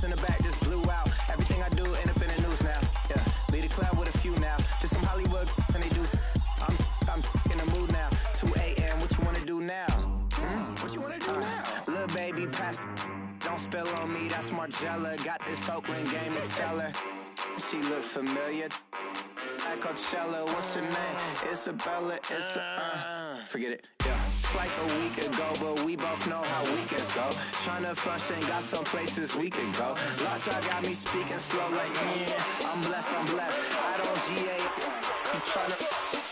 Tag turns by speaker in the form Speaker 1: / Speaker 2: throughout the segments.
Speaker 1: girls in the back just blew out. Everything I do end up in the news now. Yeah, lead a club with a few now. Just some Hollywood and they do. I'm in the mood now. 2 a.m. What you wanna do now? What you wanna do now? Little baby, pass. Don't spill on me. That's Margella. Got this Oakland game to tell her. She look familiar. Like Coachella. What's her name? Isabella. Forget it. Yeah. It's like a week ago, but we both know how weekends go. Tryna function, got some places we could go. Lot y'all got me speaking slow like, yeah, I'm blessed. I don't GA. You tryna,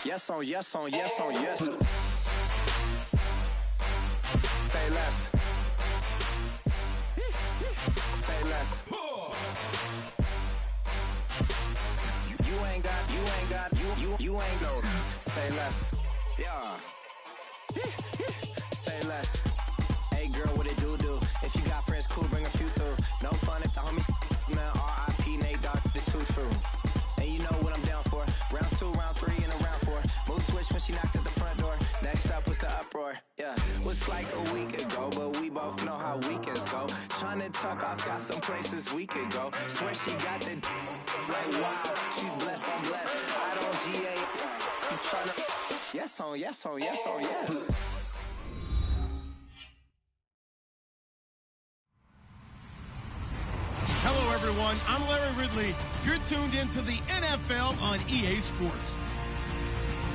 Speaker 1: yes on yes. Say less. Say less. You ain't got, say less. Yeah. Say less. Hey girl, what it do? If you got friends, cool, bring a few through. No fun if the homies, man, R.I.P. Nate Dogg, this too true. And you know what I'm down for. Round 2, round 3, and a round 4. Mood switch when she knocked at the front door. Next up was the uproar. Yeah, was like a week ago, but we both know how weekends go. Tryna tuck off, got some places we could go. Swear she got the like wow, she's blessed, I'm blessed. I don't GA. You tryna yes on yes.
Speaker 2: Hello, everyone. I'm Larry Ridley. You're tuned into the NFL on EA Sports.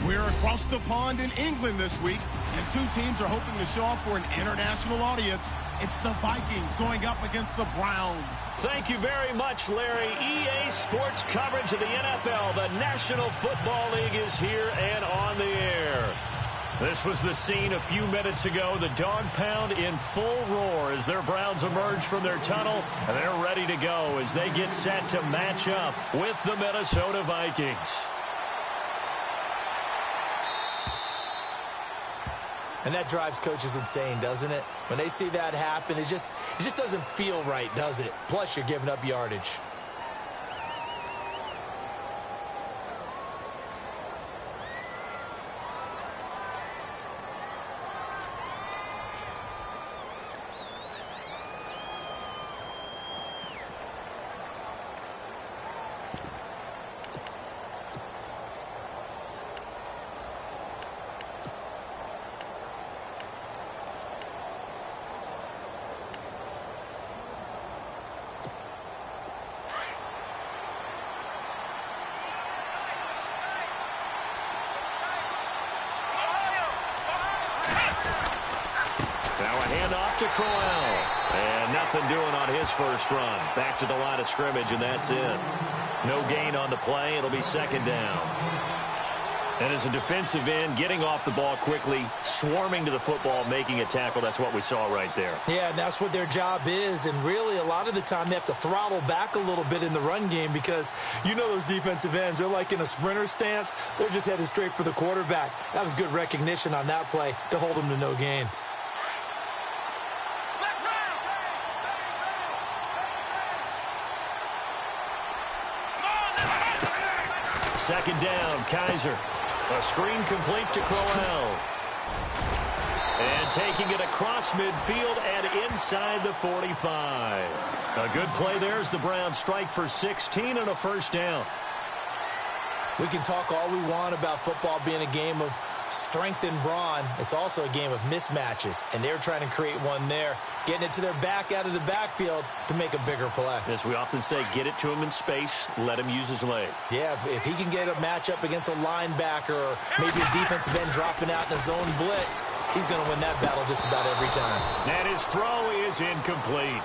Speaker 2: We're across the pond in England this week, and two teams are hoping to show off for an international audience. It's the Vikings going up against the Browns.
Speaker 3: Thank you very much, Larry. EA Sports coverage of the NFL. The National Football League is here and on the air. This was the scene a few minutes ago. The dog pound in full roar as their Browns emerge from their tunnel, and they're ready to go as they get set to match up with the Minnesota Vikings.
Speaker 4: And that drives coaches insane, doesn't it? When they see that happen, it just doesn't feel right, does it? Plus, you're giving up yardage.
Speaker 3: Handoff to Crowell. And nothing doing on his first run. Back to the line of scrimmage, and that's it. No gain on the play. It'll be second down. And as a defensive end, getting off the ball quickly, swarming to the football, making a tackle, that's what we saw right there.
Speaker 4: Yeah, and that's what their job is. And really, a lot of the time, they have to throttle back a little bit in the run game because you know those defensive ends, they're like in a sprinter stance. They're just headed straight for the quarterback. That was good recognition on that play to hold them to no gain.
Speaker 3: Second down, Kaiser. A screen complete to Crowell. And taking it across midfield and inside the 45. A good play there as the Browns strike for 16 and a first down.
Speaker 4: We can talk all we want about football being a game of strength and brawn. It's also a game of mismatches, and they're trying to create one there, getting it to their back out of the backfield to make a bigger play.
Speaker 3: As we often say, get it to him in space, let him use his leg.
Speaker 4: Yeah, if he can get a matchup against a linebacker or maybe a defensive end dropping out in a zone blitz, he's going to win that battle just about every time.
Speaker 3: And his throw is incomplete.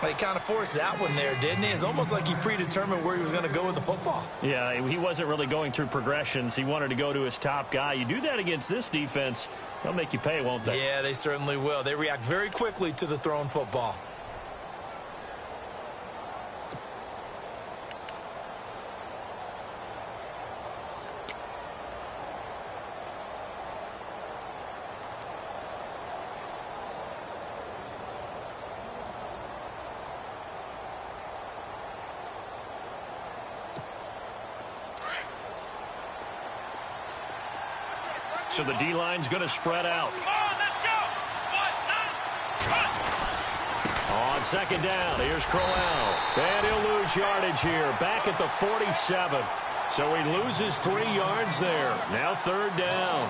Speaker 4: He kind of forced that one there, didn't he? It's almost like he predetermined where he was going to go with the football.
Speaker 3: Yeah, he wasn't really going through progressions. He wanted to go to his top guy. You do that against this defense, they'll make you pay, won't they?
Speaker 4: Yeah, they certainly will. They react very quickly to the thrown football.
Speaker 3: So the D-line's going to spread out. On On second down, here's Crowell. And he'll lose yardage here, back at the 47. So he loses 3 yards there. Now third down.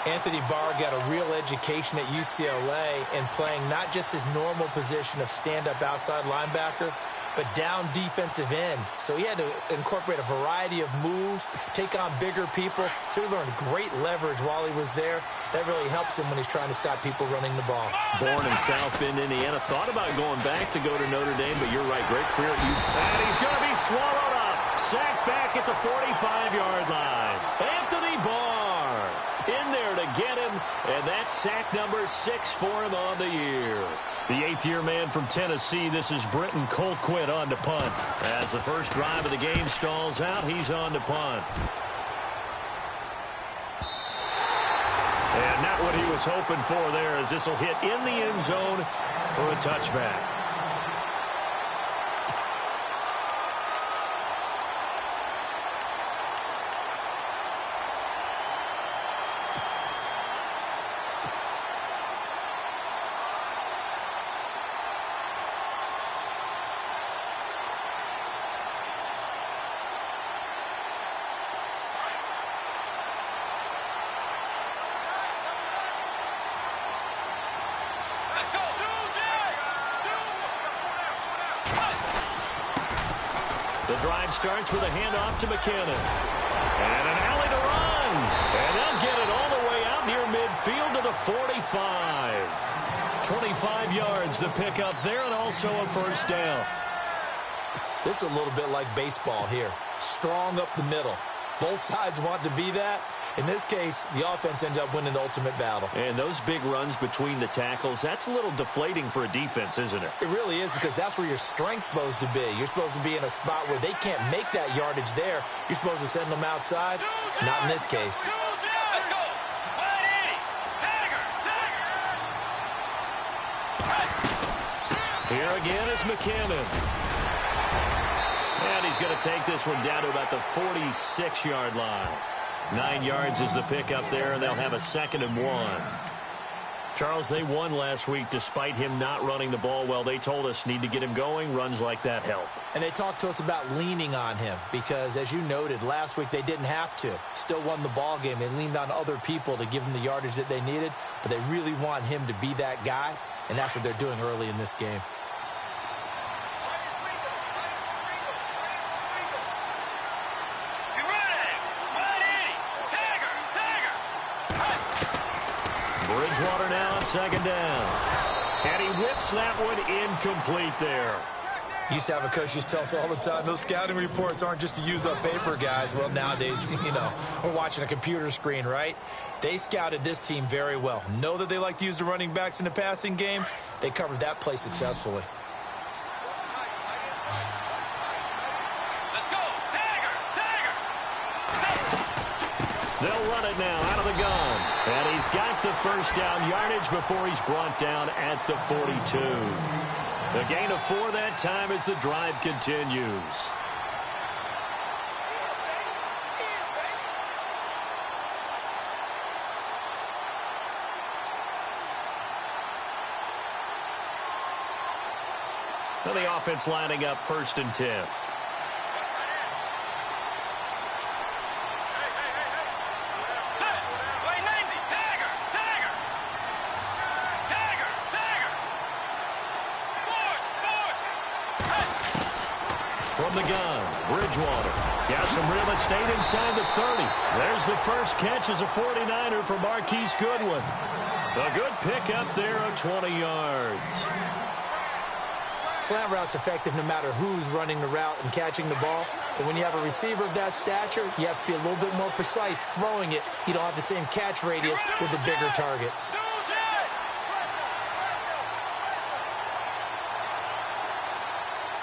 Speaker 4: Anthony Barr got a real education at UCLA in playing not just his normal position of stand-up outside linebacker, but down defensive end. So he had to incorporate a variety of moves, take on bigger people. So he learned great leverage while he was there. That really helps him when he's trying to stop people running the ball.
Speaker 3: Born in South Bend, Indiana. Thought about going back to go to Notre Dame, but you're right. Great career at UCLA. And he's going to be swallowed up. Sacked back at the 45-yard line. Anthony Barr in there to get him, and that's sack number 6 for him on the year. The 8th-year man from Tennessee, this is Britton Colquitt on to punt. As the first drive of the game stalls out, he's on to punt. And not what he was hoping for there, as this will hit in the end zone for a touchback. The drive starts with a handoff to McKinnon. And an alley to run. And they'll get it all the way out near midfield to the 45. 25 yards to pick up there, and also a first down.
Speaker 4: This is a little bit like baseball here. Strong up the middle. Both sides want to be that. In this case, the offense ended up winning the ultimate battle.
Speaker 3: And those big runs between the tackles, that's a little deflating for a defense, isn't it?
Speaker 4: It really is, because that's where your strength's supposed to be. You're supposed to be in a spot where they can't make that yardage there. You're supposed to send them outside. Not in this case.
Speaker 3: Here again is McKinnon. And he's going to take this one down to about the 46-yard line. 9 yards is the pickup there, and they'll have a 2nd and 1. Charles, they won last week despite him not running the ball well. They told us need to get him going. Runs like that help.
Speaker 4: And they talked to us about leaning on him because, as you noted, last week they didn't have to. Still won the ball game. They leaned on other people to give them the yardage that they needed, but they really want him to be that guy, and that's what they're doing early in this game.
Speaker 3: Bridgewater now on 2nd down. And he whips that one incomplete there.
Speaker 4: Used to have a coach used to tell us all the time, those scouting reports aren't just to use up paper, guys. Well, nowadays, we're watching a computer screen, right? They scouted this team very well. Know that they like to use the running backs in the passing game. They covered that play successfully.
Speaker 3: They'll run it now out of the gun. And he's got the first down yardage before he's brought down at the 42. The gain of 4 that time as the drive continues. So the offense lining up 1st and 10. From the gun, Bridgewater. Got some real estate inside the 30. There's the first catch as a 49er for Marquise Goodwin. A good pickup there of 20 yards.
Speaker 4: Slant route's effective no matter who's running the route and catching the ball. But when you have a receiver of that stature, you have to be a little bit more precise throwing it. You don't have the same catch radius with the bigger targets.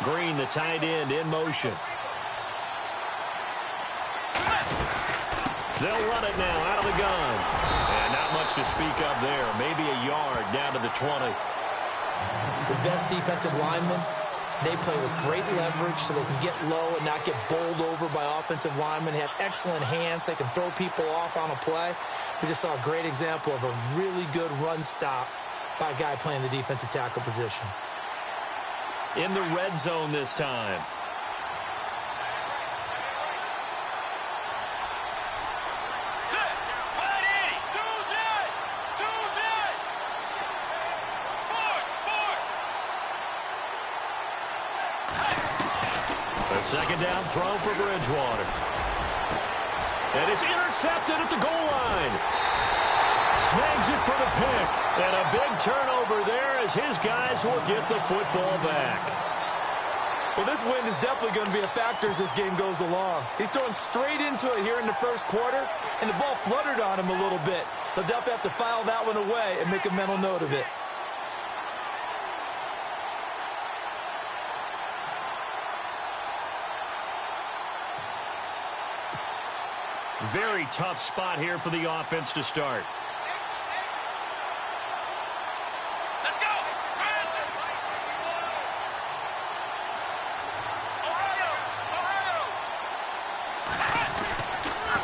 Speaker 3: Green, the tight end, in motion. They'll run it now out of the gun. And not much to speak of there. Maybe a yard down to the 20.
Speaker 4: The best defensive linemen, they play with great leverage so they can get low and not get bowled over by offensive linemen. They have excellent hands. They can throw people off on a play. We just saw a great example of a really good run stop by a guy playing the defensive tackle position.
Speaker 3: in the red zone this time. A second down throw for Bridgewater. And it's intercepted at the goal line. Snags it for the pick. And a big turnover there as his guys will get the football back.
Speaker 4: Well, this wind is definitely going to be a factor as this game goes along. He's throwing straight into it here in the first quarter, and the ball fluttered on him a little bit. They'll definitely have to file that one away and make a mental note of it.
Speaker 3: Very tough spot here for the offense to start.
Speaker 5: Let's go!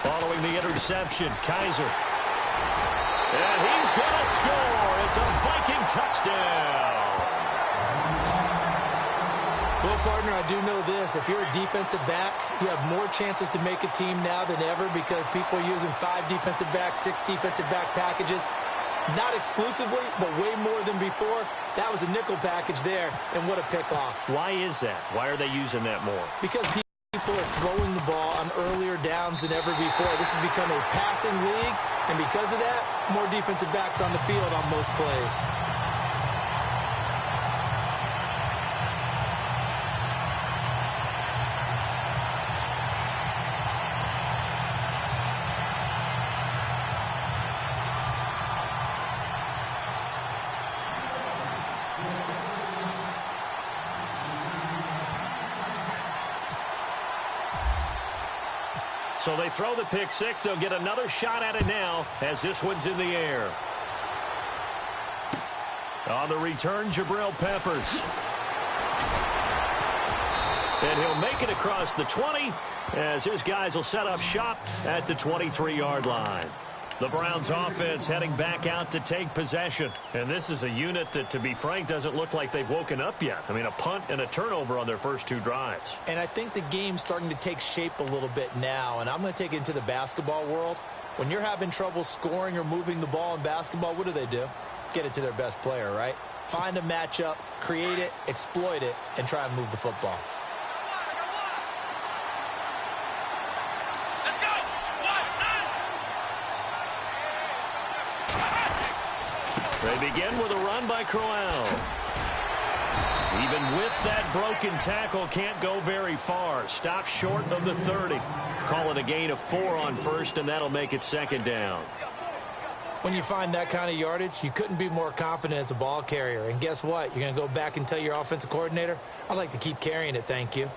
Speaker 3: Following the interception, Kaiser. And he's going to score. It's a Viking touchdown.
Speaker 4: Well, partner, I do know this. If you're a defensive back, you have more chances to make a team now than ever because people are using 5 defensive backs, 6 defensive back packages. Not exclusively, but way more than before. That was a nickel package there, and what a pickoff.
Speaker 3: Why is that? Why are they using that more?
Speaker 4: Because people are throwing the ball on earlier downs than ever before. This has become a passing league, and because of that, more defensive backs on the field on most plays.
Speaker 3: So they throw the pick six. They'll get another shot at it now as this one's in the air. On the return, Jabril Peppers. And he'll make it across the 20 as his guys will set up shop at the 23-yard line. The Browns offense heading back out to take possession. And this is a unit that, to be frank, doesn't look like they've woken up yet. I mean, a punt and a turnover on their first 2 drives.
Speaker 4: And I think the game's starting to take shape a little bit now. And I'm going to take it into the basketball world. When you're having trouble scoring or moving the ball in basketball, what do? Get it to their best player, right? Find a matchup, create it, exploit it, and try and move the football.
Speaker 3: They begin with a run by Crowell. Even with that broken tackle, can't go very far. Stop short of the 30. Call it a gain of 4 on first, and that'll make it second down.
Speaker 4: When you find that kind of yardage, you couldn't be more confident as a ball carrier. And guess what? You're going to go back and tell your offensive coordinator, I'd like to keep carrying it, thank you.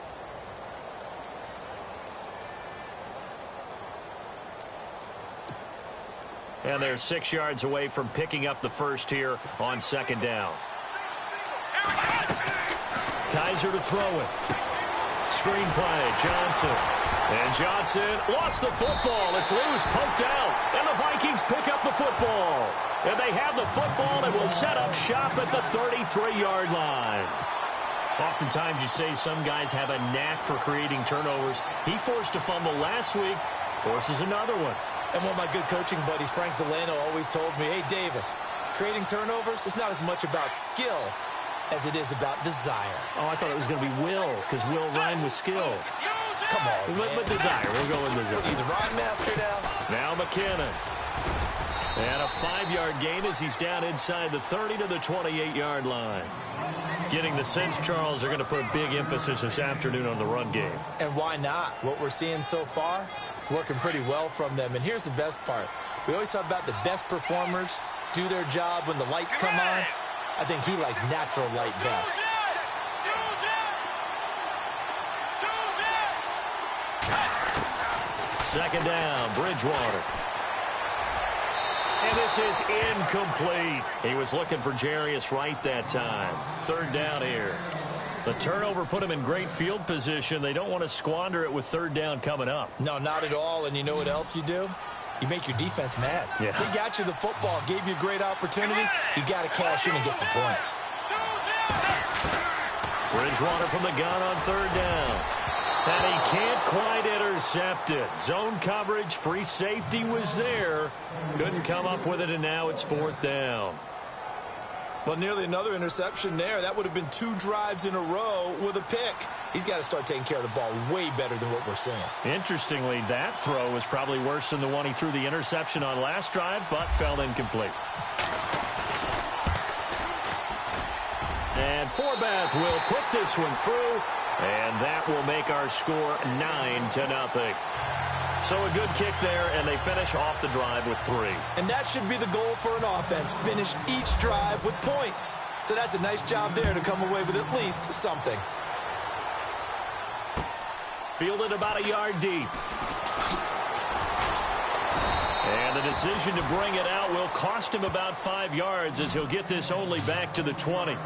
Speaker 3: And they're 6 yards away from picking up the first here on second down. Kaiser to throw it. Screen play, Johnson. And Johnson lost the football. It's loose, poked out. And the Vikings pick up the football. And they have the football and will set up shop at the 33-yard line. Oftentimes you say some guys have a knack for creating turnovers. He forced a fumble last week, forces another one.
Speaker 4: And one of my good coaching buddies, Frank Delano, always told me, hey, Davis, creating turnovers is not as much about skill as it is about desire.
Speaker 3: Oh, I thought it was going to be will, because will rhyme with skill.
Speaker 4: Come on,
Speaker 3: But desire. We'll go with desire.
Speaker 4: Are you the rhyme master now?
Speaker 3: Now McKinnon. And a 5-yard gain as he's down inside the 30 to the 28-yard line. Getting the sense, Charles, they're going to put a big emphasis this afternoon on the run game.
Speaker 4: And why not? What we're seeing so far, it's working pretty well from them. And here's the best part. We always talk about the best performers do their job when the lights come on. I think he likes natural light best.
Speaker 3: Second down, Bridgewater. And this is incomplete. He was looking for Jarius Wright that time. Third down here. The turnover put him in great field position. They don't want to squander it with third down coming up.
Speaker 4: No, not at all. And you know what else you do? You make your defense mad.
Speaker 3: Yeah.
Speaker 4: They got you the football, gave you a great opportunity. You got to cash in and get some points.
Speaker 3: Bridgewater from the gun on third down. And he can't quite intercept it. Zone coverage, free safety was there. Couldn't come up with it, and now it's fourth down.
Speaker 4: Well, nearly another interception there. That would have been 2 drives in a row with a pick. He's got to start taking care of the ball way better than what we're seeing. Interestingly, that throw was probably worse than the one he threw the interception on last drive, but fell incomplete. And Forbath will put this one through, and that will make our score 9-0. So a good kick there, and they finish off the drive with 3. And that should be the goal for an offense. Finish each drive with points. So that's a nice job there to come away with at least something.
Speaker 3: Fielded about a yard deep. And the decision to bring it out will cost him about 5 yards as he'll get this only back to the 20.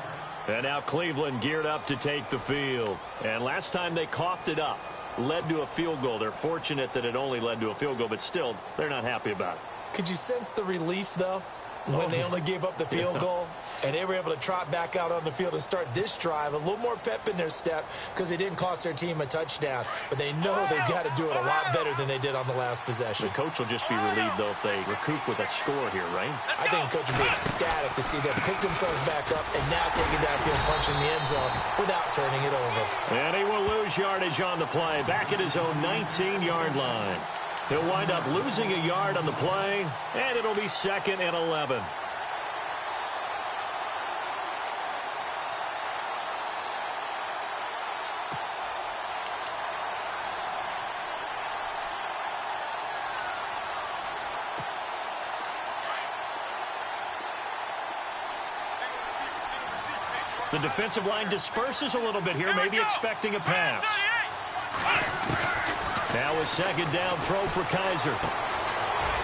Speaker 3: And now Cleveland geared up to take the field. And last time they coughed it up, led to a field goal. They're fortunate that it only led to a field goal, but still, they're not happy about it. Could you sense the relief, though, when they only gave up the field goal? And they were able to trot back out on the field and start this drive. A little more pep in their step because they didn't cost their team a touchdown. But they know they've got to do it a lot better than they did on the last possession. The coach will just be relieved, though, if they recoup with a score here, right? I think the coach will be ecstatic to see them pick themselves back up and now take it downfield, punching the end zone without turning it over. And he will lose yardage on the play, back at his own 19-yard line. He'll wind up losing a yard on the play, and it'll be 2nd and 11. The defensive line disperses a little bit here, maybe expecting a pass. Now a 2nd down throw for Kaiser.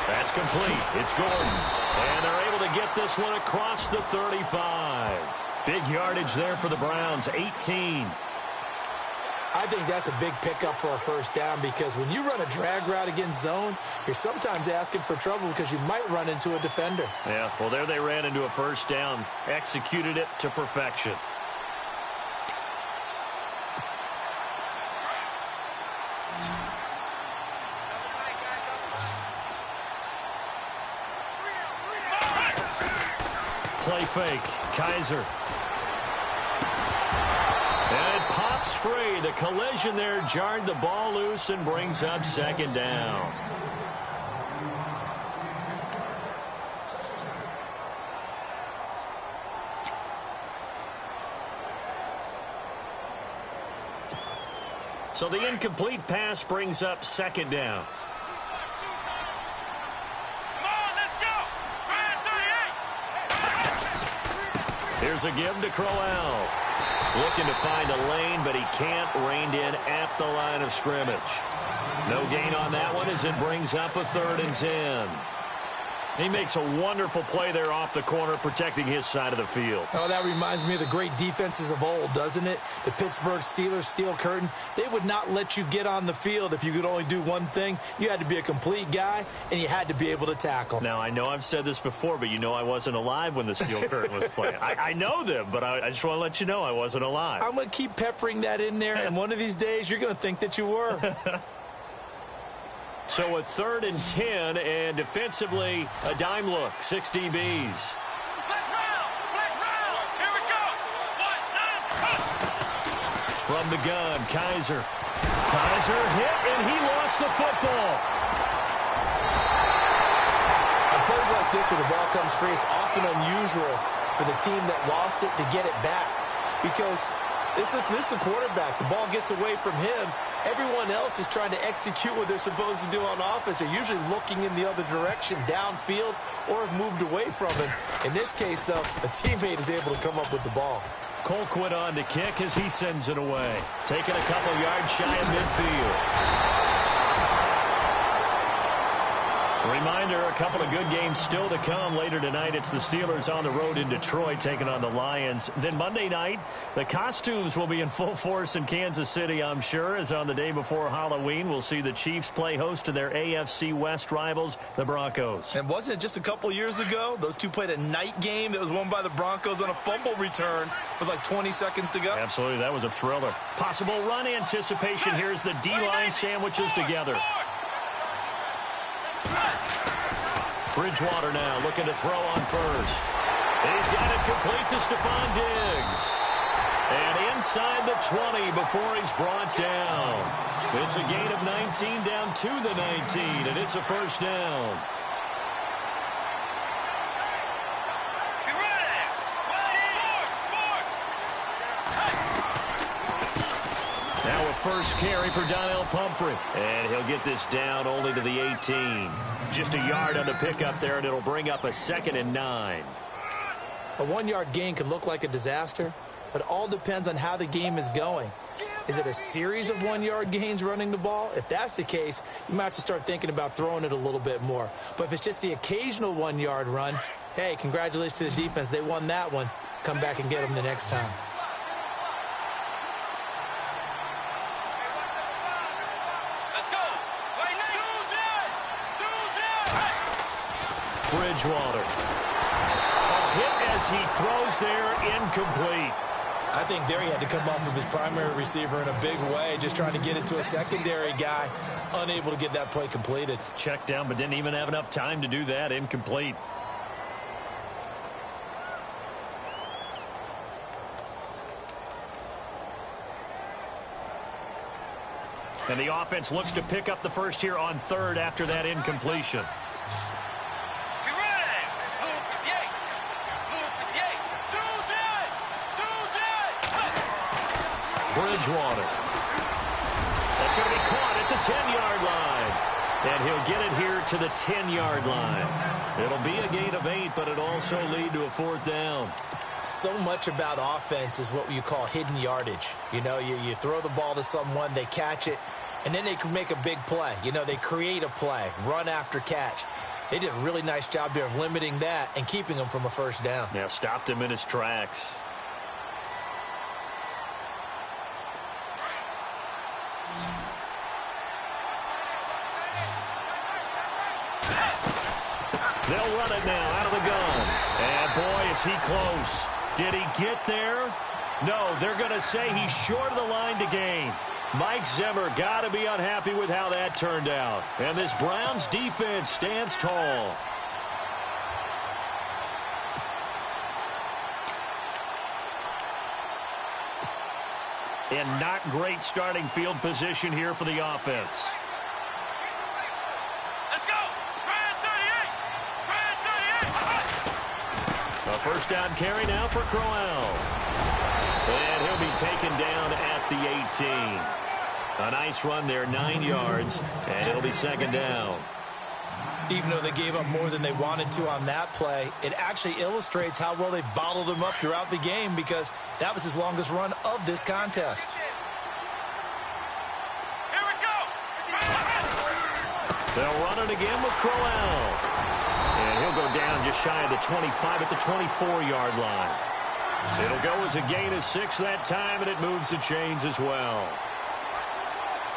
Speaker 3: That's complete. It's Gordon. And they're able to get this one across the 35. Big yardage there for the Browns, 18. I think that's a big pickup for a first down because when you run a drag route against zone, you're sometimes asking for trouble because you might run into a defender. Yeah, well, there they ran into a first down, executed it to perfection. Play fake. Kaiser. And it pops free. The collision there jarred the ball loose and brings up 2nd down. So the incomplete pass brings up 2nd down. Here's a give to Crowell. Looking to find a lane, but he can't. Reined in at the line of scrimmage. No gain on that one as it brings up a 3rd and 10. He makes a wonderful play there off the corner, protecting his side of the field. Oh, that reminds me of the great defenses of old, doesn't it? The Pittsburgh Steelers, Steel Curtain. They would not let you get on the field if you could only do one thing. You had to be a complete guy, and you had to be able to tackle. Now, I know I've said this before, but you know I wasn't alive when the Steel Curtain was playing. I know them, but I just want to let you know I wasn't alive. I'm going to keep peppering that in there, and one of these days you're going to think that you were. So a 3rd and 10, and defensively, a dime look, 6 DBs.
Speaker 5: Black round. Here we go. 1, 9,
Speaker 3: From the gun, Kaiser. Kaiser hit, and he lost the football.
Speaker 4: On plays like this, when the ball comes free, it's often unusual for the team that lost it to get it back. Because this is the quarterback. The ball gets away from him. Everyone else is trying to execute what they're supposed to do on offense. They're usually looking in the other direction, downfield, or have moved away from him. In this case, though, a teammate is able to come up with the ball.
Speaker 3: Colquitt on to kick as he sends it away. Taking a couple yards shy of midfield. Reminder, a couple of good games still to come. Later tonight, it's the Steelers on the road in Detroit taking on the Lions. Then Monday night, the costumes will be in full force in Kansas City, I'm sure, as on the day before Halloween, we'll see the Chiefs play host to their AFC West rivals, the Broncos.
Speaker 4: And wasn't it just a couple years ago, those two played a night game that was won by the Broncos on a fumble return with like 20 seconds to go?
Speaker 3: Absolutely, that was a thriller. Possible run anticipation. Here's the D-line sandwiches together. Bridgewater now looking to throw on first. He's got it complete to Stephon Diggs. And inside the 20 before he's brought down. It's a gain of 19 down to the 19, and it's a first down. Now a first carry for Donnell Pumphrey. And he'll get this down only to the 18. Just a yard on the pickup there, and it'll bring up a 2nd and 9.
Speaker 4: A 1-yard gain can look like a disaster, but it all depends on how the game is going. Is it a series of 1-yard gains running the ball? If that's the case, you might have to start thinking about throwing it a little bit more. But if it's just the occasional 1-yard run, hey, congratulations to the defense. They won that one. Come back and get them the next time.
Speaker 3: Bridgewater. A hit as he throws there, incomplete.
Speaker 4: I think there he had to come off of his primary receiver in a big way, just trying to get it to a secondary guy, unable to get that play completed.
Speaker 3: Checked down, but didn't even have enough time to do that. Incomplete. And the offense looks to pick up the first here on third after that incompletion. Bridgewater. That's going to be caught at the 10-yard line. And he'll get it here to the 10-yard line. It'll be a gain of 8, but it'll also lead to a 4th down.
Speaker 4: So much about offense is what you call hidden yardage. You know, you throw the ball to someone, they catch it, and then they can make a big play. You know, they create a play, run after catch. They did a really nice job there of limiting that and keeping him from a first down.
Speaker 3: Yeah, stopped him in his tracks. They'll run it now out of the gun. And boy, is he close. Did he get there? No, they're going to say he's short of the line to gain. Mike Zimmer got to be unhappy with how that turned out. And this Browns defense stands tall. And not great starting field position here for the offense.
Speaker 5: Let's go! Brand 38!
Speaker 3: A first down carry now for Crowell. And he'll be taken down at the 18. A nice run there, 9 yards, and it'll be 2nd down.
Speaker 4: Even though they gave up more than they wanted to on that play, it actually illustrates how well they bottled him up throughout the game because that was his longest run of this contest.
Speaker 5: Here we go!
Speaker 3: They'll run it again with Crowell. And he'll go down just shy of the 25 at the 24-yard line. It'll go as a gain of 6 that time, and it moves the chains as well.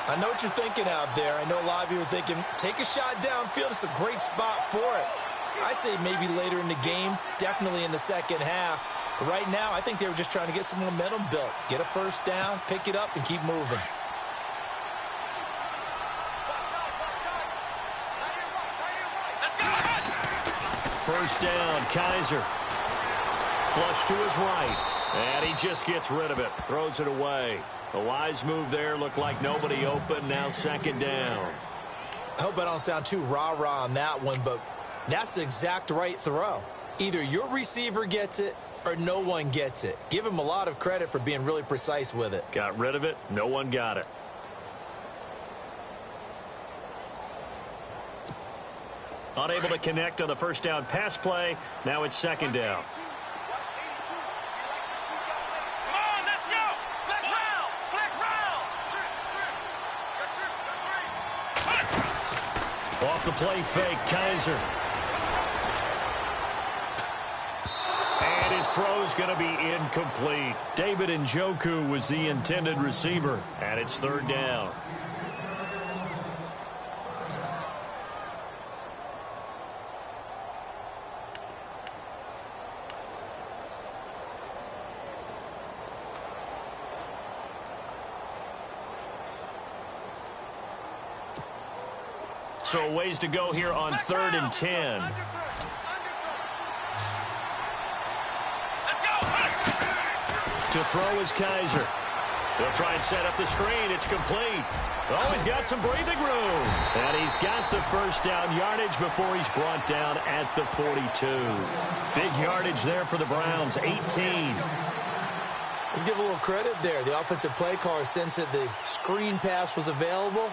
Speaker 4: I know what you're thinking out there. I know a lot of you are thinking, take a shot downfield. It's a great spot for it. I'd say maybe later in the game, definitely in the second half. But right now, I think they were just trying to get some momentum built. Get a first down, pick it up, and keep moving.
Speaker 3: First down, Kaiser. Flush to his right. And he just gets rid of it. Throws it away. A wise move there. Looked like nobody open. Now 2nd down.
Speaker 4: I hope I don't sound too rah-rah on that one, but that's the exact right throw. Either your receiver gets it or no one gets it. Give him a lot of credit for being really precise with it.
Speaker 3: Got rid of it. No one got it. Unable to connect on the first down pass play. Now it's 2nd down. Off the play fake, Kaiser. And his throw's going to be incomplete. David Njoku was the intended receiver, and it's third down. So ways to go here on 3rd and 10. To throw is Kaiser. They'll try and set up the screen. It's complete. Oh, he's got some breathing room. And he's got the first down yardage before he's brought down at the 42. Big yardage there for the Browns, 18.
Speaker 4: Let's give a little credit there. The offensive play caller sensed that the screen pass was available.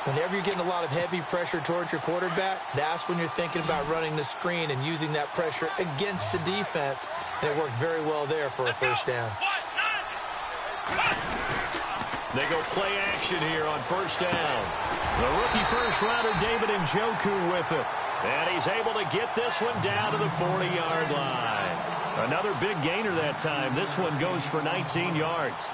Speaker 4: Whenever you're getting a lot of heavy pressure towards your quarterback, that's when you're thinking about running the screen and using that pressure against the defense. And it worked very well there for a first down.
Speaker 3: They go play action here on first down. The rookie first-rounder David Njoku with it. And he's able to get this one down to the 40-yard line. Another big gainer that time. This one goes for 19 yards.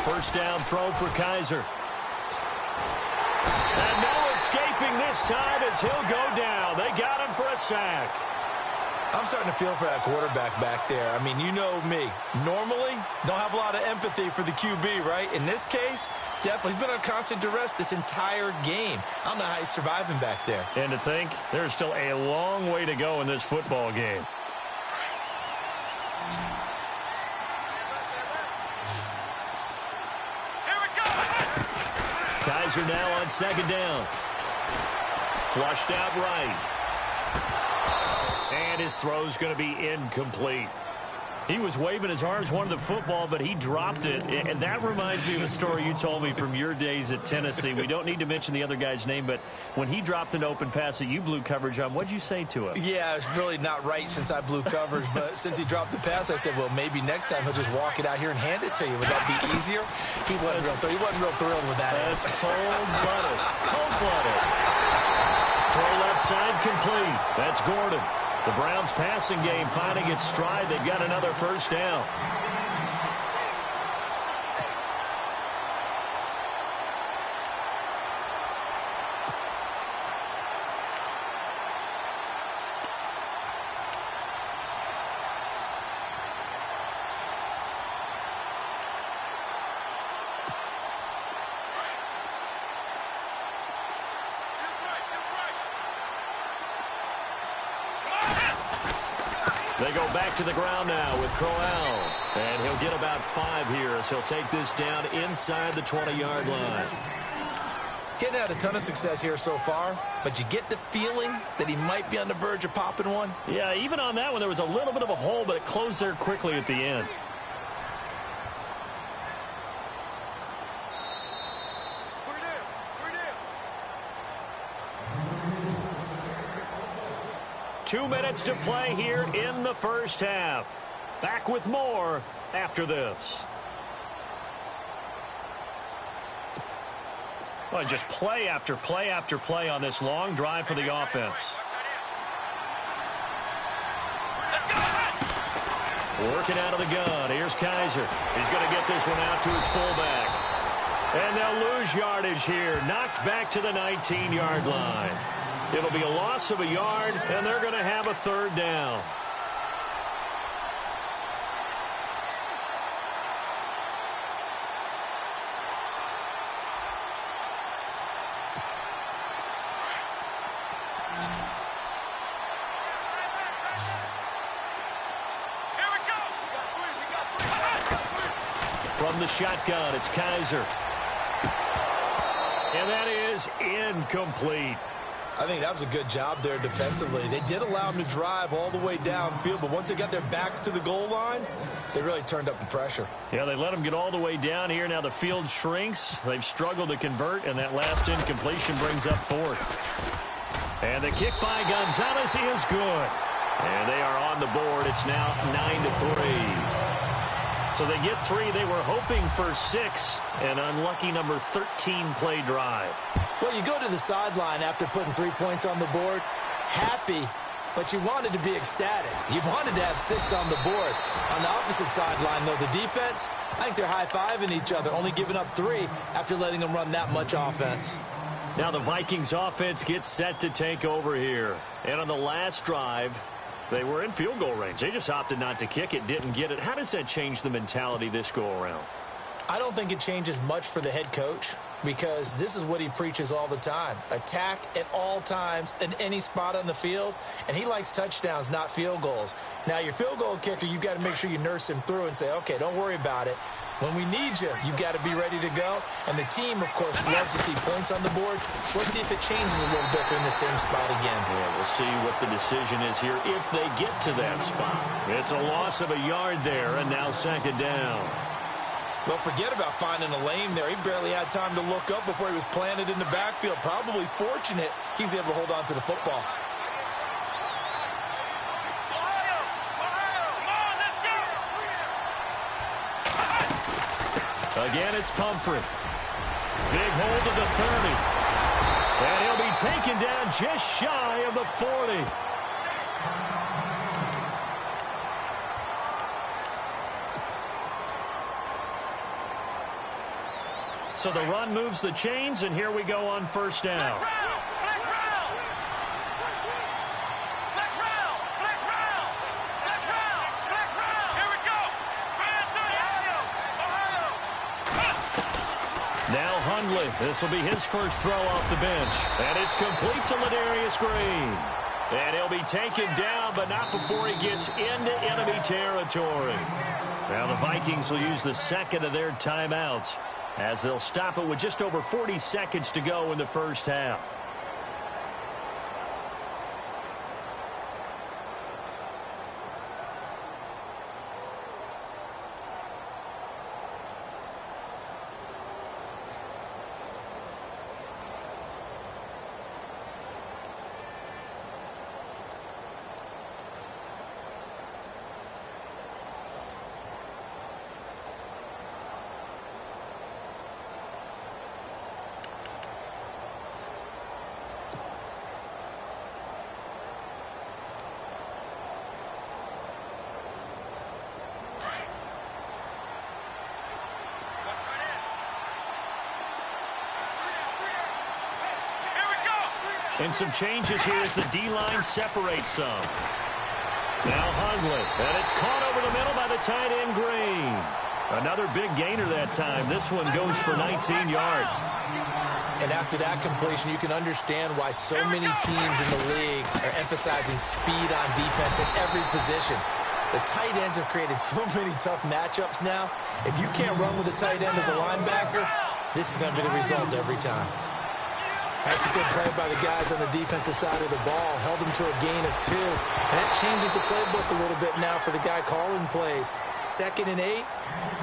Speaker 3: First down throw for Kaiser. And no escaping this time as he'll go down. They got him for a sack.
Speaker 4: I'm starting to feel for that quarterback back there. I mean, you know me. Normally, don't have a lot of empathy for the QB, right? In this case, definitely. He's been on constant duress this entire game. I don't know how he's surviving back there.
Speaker 3: And to think, there's still a long way to go in this football game. Kaiser now on second down. Flushed out right. And his throw's going to be incomplete. He was waving his arms, wanted the football, but he dropped it. And that reminds me of a story you told me from your days at Tennessee. We don't need to mention the other guy's name, but when he dropped an open pass that you blew coverage on, what'd you say to him?
Speaker 4: Yeah, it's really not right since I blew coverage, but since he dropped the pass, I said, well, maybe next time he'll just walk it out here and hand it to you. Would that be easier? He wasn't real thrilled with that.
Speaker 3: That's cold-blooded. Cold-blooded. Throw left side complete. That's Gordon. The Browns passing game finding its stride. They've got another first down. They go back to the ground now with Crowell. And he'll get about 5 here as he'll take this down inside the 20-yard line.
Speaker 4: Getting had a ton of success here so far, but you get the feeling that he might be on the verge of popping one.
Speaker 3: Yeah, even on that one, there was a little bit of a hole, but it closed there quickly at the end. Two minutes to play here in the first half. Back with more after this. Well, just play after play after play on this long drive for the offense. Working out of the gun. Here's Kaiser. He's going to get this one out to his fullback. And they'll lose yardage here. Knocked back to the 19-yard line. It'll be a loss of a yard, and they're going to have a third down.
Speaker 5: Here we go.
Speaker 3: From the shotgun, it's Kaiser. And that is incomplete.
Speaker 4: I think that was a good job there defensively. They did allow them to drive all the way downfield, but once they got their backs to the goal line, they really turned up the pressure.
Speaker 3: Yeah, they let them get all the way down here. Now the field shrinks. They've struggled to convert, and that last incompletion brings up fourth. And the kick by Gonzalez is good. And they are on the board. It's now 9-3. So they get 3. They were hoping for 6. An unlucky number 13 play drive.
Speaker 4: Well, you go to the sideline after putting 3 points on the board, happy, but you wanted to be ecstatic. You wanted to have 6 on the board. On the opposite sideline, though, the defense, I think they're high-fiving each other, only giving up 3 after letting them run that much offense.
Speaker 3: Now the Vikings offense gets set to take over here. And on the last drive, they were in field goal range. They just opted not to kick it, didn't get it. How does that change the mentality this go-around?
Speaker 4: I don't think it changes much for the head coach because this is what he preaches all the time. Attack at all times in any spot on the field, and he likes touchdowns, not field goals. Now, your field goal kicker, you've got to make sure you nurse him through and say, okay, don't worry about it. When we need you, you've got to be ready to go. And the team, of course, loves to see points on the board. So let's see if it changes a little bit in the same spot again.
Speaker 3: Yeah, we'll see what the decision is here if they get to that spot. It's a loss of a yard there, and now second down.
Speaker 4: Well, forget about finding a lane there. He barely had time to look up before he was planted in the backfield. Probably fortunate he was able to hold on to the football.
Speaker 3: Again, it's Pumphrey. Big hold of the 30. And he'll be taken down just shy of the 40. So the run moves the chains, and here we go on first down. Now Hundley. This will be his first throw off the bench. And it's complete to Ladarius Green. And he'll be taken down, but not before he gets into enemy territory. Now the Vikings will use the second of their timeouts as they'll stop it with just over 40 seconds to go in the first half. And some changes here as the D-line separates some. Now Hundley. And it's caught over the middle by the tight end Green. Another big gainer that time. This one goes for 19 yards.
Speaker 4: And after that completion, you can understand why so many teams in the league are emphasizing speed on defense at every position. The tight ends have created so many tough matchups now. If you can't run with a tight end as a linebacker, this is going to be the result every time. That's a good play by the guys on the defensive side of the ball. Held them to a gain of 2. And that changes the playbook a little bit now for the guy calling plays. 2nd and 8.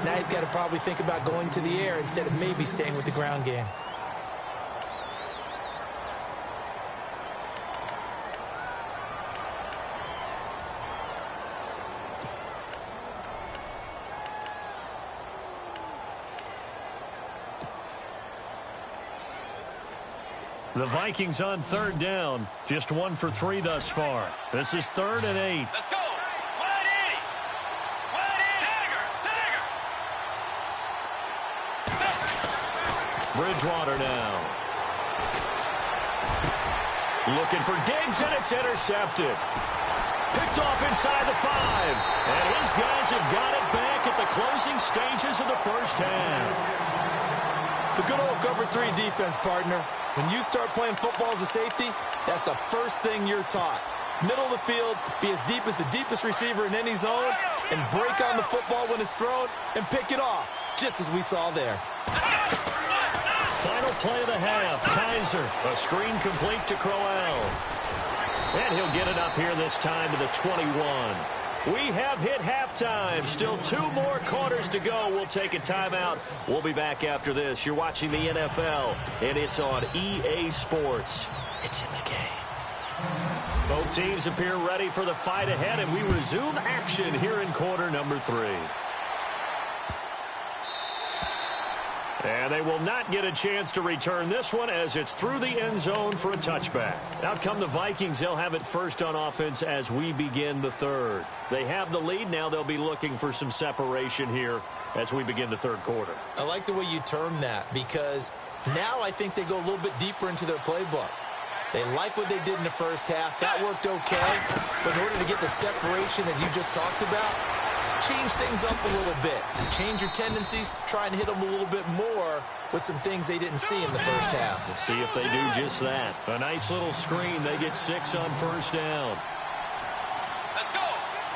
Speaker 4: Now he's got to probably think about going to the air instead of maybe staying with the ground game.
Speaker 3: The Vikings on third down. Just 1 for 3 thus far. This is 3rd and 8.
Speaker 5: Let's go. 180. 180.
Speaker 3: Bridgewater now. Looking for Diggs, and it's intercepted. Picked off inside the 5. And his guys have got it back at the closing stages of the first half.
Speaker 4: The good old cover 3 defense, partner. When you start playing football as a safety, that's the first thing you're taught. Middle of the field, be as deep as the deepest receiver in any zone, and break on the football when it's thrown and pick it off, just as we saw there.
Speaker 3: Final play of the half. Kaiser, a screen complete to Crowell. And he'll get it up here this time to the 21. We have hit halftime. Still 2 more quarters to go. We'll take a timeout. We'll be back after this. You're watching the NFL, and it's on EA Sports. It's in the game. Both teams appear ready for the fight ahead, and we resume action here in quarter number 3. And they will not get a chance to return this one as it's through the end zone for a touchback. Out come the Vikings. They'll have it first on offense as we begin the third. They have the lead. Now they'll be looking for some separation here as we begin the third quarter.
Speaker 4: I like the way you termed that because now I think they go a little bit deeper into their playbook. They like what they did in the first half. That worked okay. But in order to get the separation that you just talked about, change things up a little bit. Change your tendencies. Try and hit them a little bit more with some things they didn't see in the first half.
Speaker 3: We'll see if they do just that. A nice little screen. They get 6 on first down.
Speaker 5: Let's go.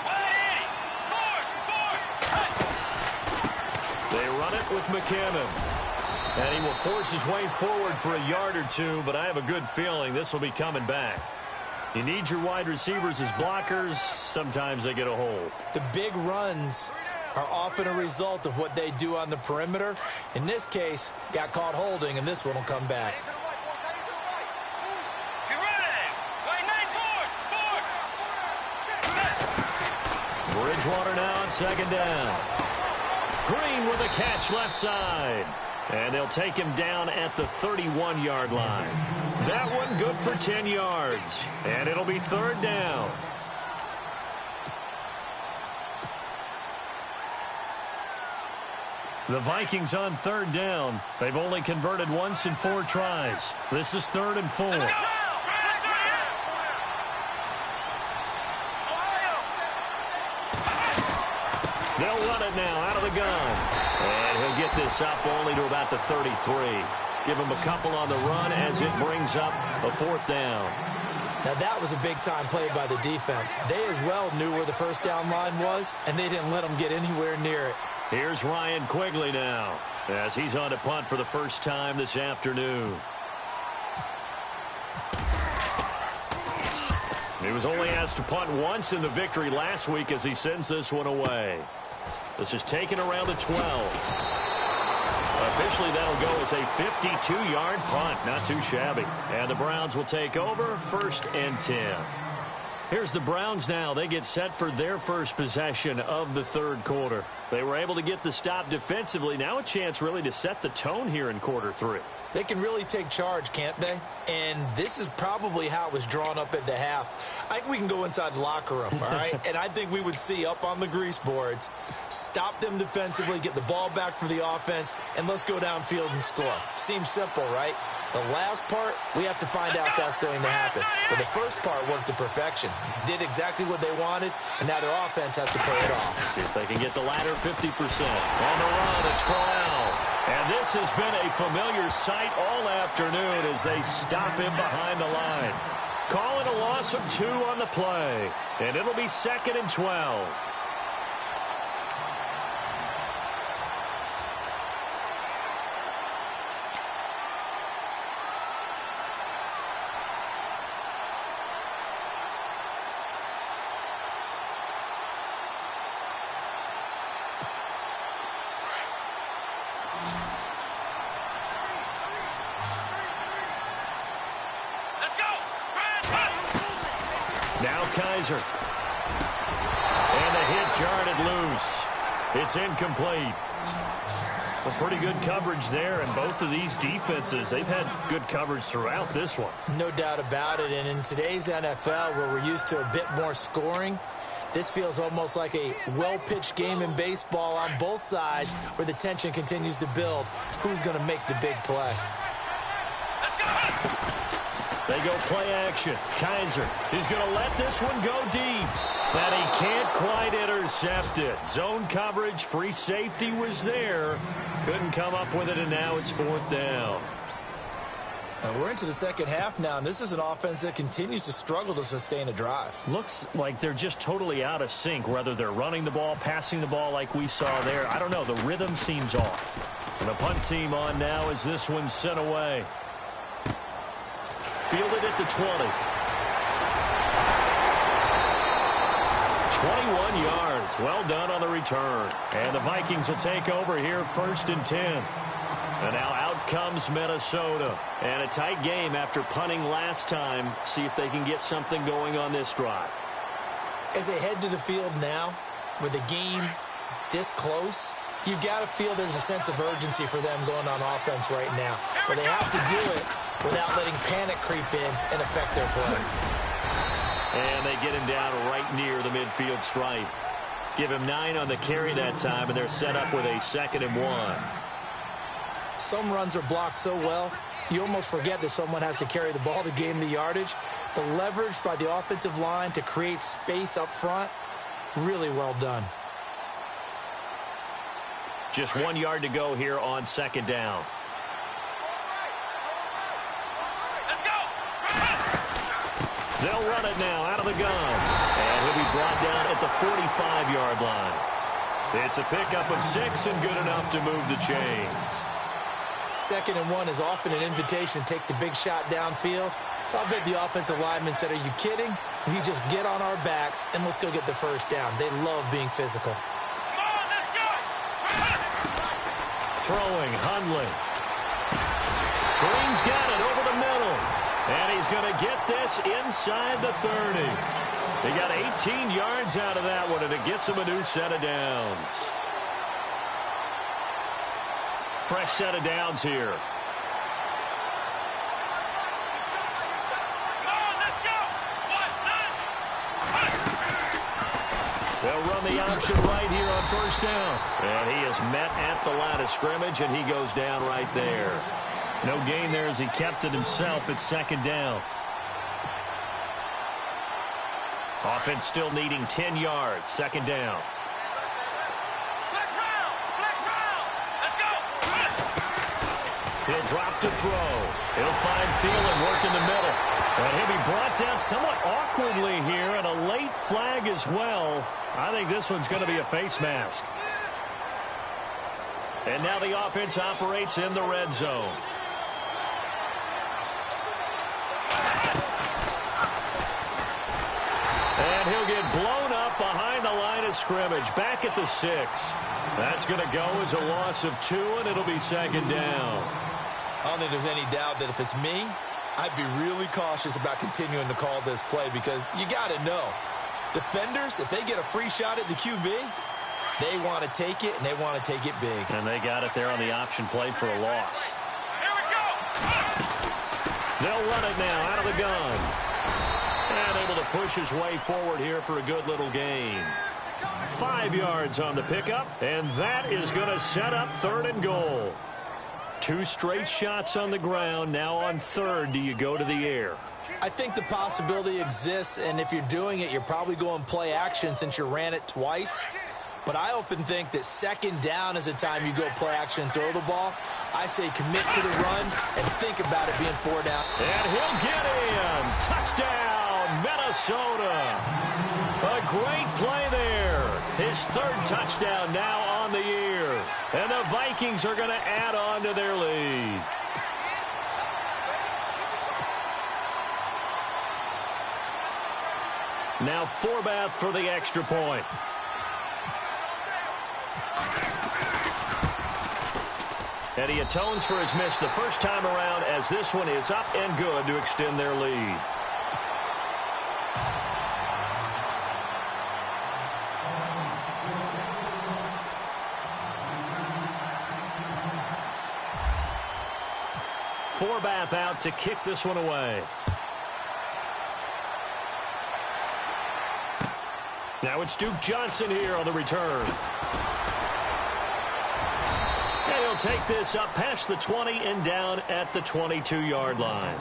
Speaker 5: 180. Force.
Speaker 3: They run it with McKinnon. And he will force his way forward for a yard or 2, but I have a good feeling this will be coming back. You need your wide receivers as blockers. Sometimes they get a hold.
Speaker 4: The big runs are often a result of what they do on the perimeter. In this case, got caught holding, and this one will come back.
Speaker 5: Get ready. Right, 9 force.
Speaker 3: Bridgewater now on second down. Green with a catch left side. And they'll take him down at the 31-yard line. That one good for 10 yards. And it'll be third down. The Vikings on third down. They've only converted once in 4 tries. This is 3rd and 4. They'll run it now out of the gun. And he'll get this up only to about the 33. Give him a couple on the run as it brings up a 4th down.
Speaker 4: Now that was a big-time play by the defense. They as well knew where the first down line was, and they didn't let them get anywhere near it.
Speaker 3: Here's Ryan Quigley now as he's on to punt for the first time this afternoon. He was only asked to punt once in the victory last week as he sends this one away. This is taken around the 12. Officially, that'll go as a 52-yard punt. Not too shabby. And the Browns will take over 1st and 10. Here's the Browns now. They get set for their first possession of the third quarter. They were able to get the stop defensively. Now a chance really to set the tone here in quarter 3.
Speaker 4: They can really take charge, can't they? And this is probably how it was drawn up at the half. I think we can go inside the locker room, all right? And I think we would see up on the grease boards, stop them defensively, get the ball back for the offense, and let's go downfield and score. Seems simple, right? The last part, we have to find out if that's going to happen. But the first part worked to perfection. Did exactly what they wanted, and now their offense has to pay it off.
Speaker 3: See if they can get the latter 50%. On the run, it's Crowell. And this has been a familiar sight all afternoon as they stop him behind the line. Calling a loss of 2 on the play. And it'll be 2nd and 12. Now Kaiser. And the hit jarred it loose. It's incomplete. Well, pretty good coverage there, and both of these defenses, they've had good coverage throughout this one.
Speaker 4: No doubt about it, and in today's NFL, where we're used to a bit more scoring, this feels almost like a well-pitched game in baseball on both sides where the tension continues to build. Who's going to make the big play?
Speaker 3: They go play action. Kaiser, he's going to let this one go deep. But he can't quite intercept it. Zone coverage, free safety was there. Couldn't come up with it, and now it's 4th down.
Speaker 4: We're into the second half now, and this is an offense that continues to struggle to sustain a drive.
Speaker 3: Looks like they're just totally out of sync, whether they're running the ball, passing the ball like we saw there. I don't know. The rhythm seems off. And the punt team on now as this one's sent away. Fielded at the 20. 21 yards. Well done on the return. And the Vikings will take over here 1st and 10. And now out comes Minnesota. And a tight game after punting last time. See if they can get something going on this drive.
Speaker 4: As they head to the field now, with the game this close, you've got to feel there's a sense of urgency for them going on offense right now. But they have to do it without letting panic creep in and affect their play.
Speaker 3: And they get him down right near the midfield stripe. Give him 9 on the carry that time, and they're set up with a 2nd and 1.
Speaker 4: Some runs are blocked so well, you almost forget that someone has to carry the ball to gain the yardage. The leverage by the offensive line to create space up front, really well done.
Speaker 3: Just 1 yard to go here on 2nd down.
Speaker 5: Let's go.
Speaker 3: They'll run it now out of the gun. And he'll be brought down at the 45-yard line. It's a pickup of 6 and good enough to move the chains.
Speaker 4: 2nd and 1 is often an invitation to take the big shot downfield. I'll bet the offensive lineman said, "Are you kidding? We just get on our backs and let's go get the 1st down." They love being physical.
Speaker 5: Come on, let's go.
Speaker 3: Throwing, Hundley. Green's got it over the middle. And he's going to get this inside the 30. They got 18 yards out of that one, and it gets him a new set of downs. Fresh set of downs here. They'll run the option right here on 1st down. And he is met at the line of scrimmage, and he goes down right there. No gain there as he kept it himself at 2nd down. Offense still needing 10 yards. 2nd down.
Speaker 5: Let's go.
Speaker 3: He'll drop to throw. He'll find Thielen work in the middle. And he'll be brought down somewhat awkwardly here, and a late flag as well. I think this one's going to be a face mask. And now the offense operates in the red zone. And he'll get blown up behind the line of scrimmage. Back at the 6. That's going to go as a loss of 2, and it'll be 2nd down.
Speaker 4: I don't think there's any doubt that if it's me, I'd be really cautious about continuing to call this play because you got to know, defenders, if they get a free shot at the QB, they want to take it, and they want to take it big.
Speaker 3: And they got it there on the option play for a loss.
Speaker 5: Here we go.
Speaker 3: They'll run it now out of the gun. And able to push his way forward here for a good little gain. 5 yards on the pickup, and that is going to set up 3rd and goal. 2 straight shots on the ground. Now on 3rd, do you go to the air?
Speaker 4: I think the possibility exists, and if you're doing it, you're probably going play action since you ran it twice. But I often think that 2nd down is a time you go play action and throw the ball. I say commit to the run and think about it being 4 down.
Speaker 3: And he'll get in. Touchdown, Minnesota. A great play there. His 3rd touchdown now on the year. And the Vikings are going to add on to their lead. Now Forbath for the extra point. And he atones for his miss the first time around as this one is up and good to extend their lead. Forbath out to kick this one away. Now it's Duke Johnson here on the return. And he'll take this up past the 20 and down at the 22-yard line.